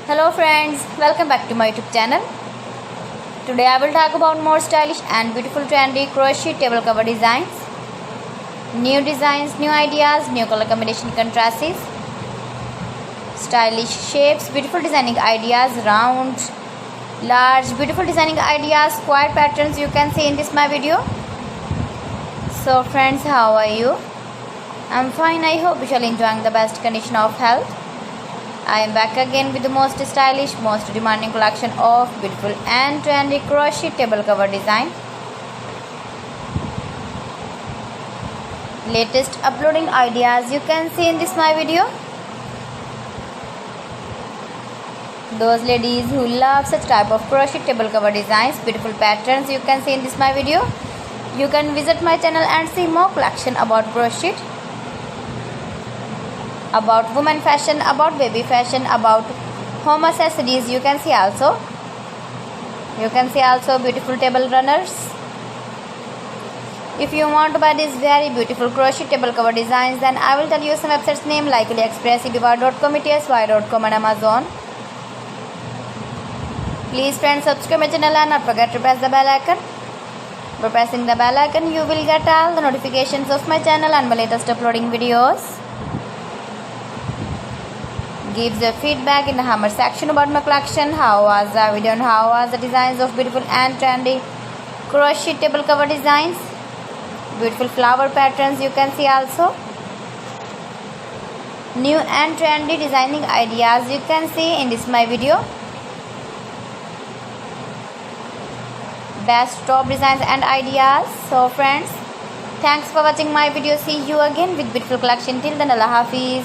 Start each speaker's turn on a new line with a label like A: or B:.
A: Hello friends, welcome back to my YouTube channel. Today I will talk about more stylish and beautiful trendy crochet table cover designs. New designs, new ideas, new color combination contrasts, stylish shapes, beautiful designing ideas, round, large, beautiful designing ideas, square patterns you can see in this my video. So friends, how are you? I'm fine. I hope you shall enjoying the best condition of health. I am back again with the most stylish, most demanding collection of beautiful and trendy crochet table cover design. Latest uploading ideas you can see in this my video. Those ladies who love such type of crochet table cover designs, beautiful patterns you can see in this my video. You can visit my channel and see more collection about crochet, about women fashion, about baby fashion, about home accessories. You can see also beautiful table runners. If you want to buy these very beautiful crochet table cover designs, then I will tell you some websites name like AliExpress, eBay.com, etsy.com and Amazon. Please friends, subscribe my channel and not forget to press the bell icon. By pressing the bell icon, you will get all the notifications of my channel and my latest uploading videos. Gives your feedback in the comment section about my collection. How was the video and how was the designs of beautiful and trendy crochet table cover designs, beautiful flower patterns you can see also, new and trendy designing ideas you can see in this my video, best top designs and ideas. So friends, thanks for watching my video. See you again with beautiful collection. Till then, Allah Hafiz.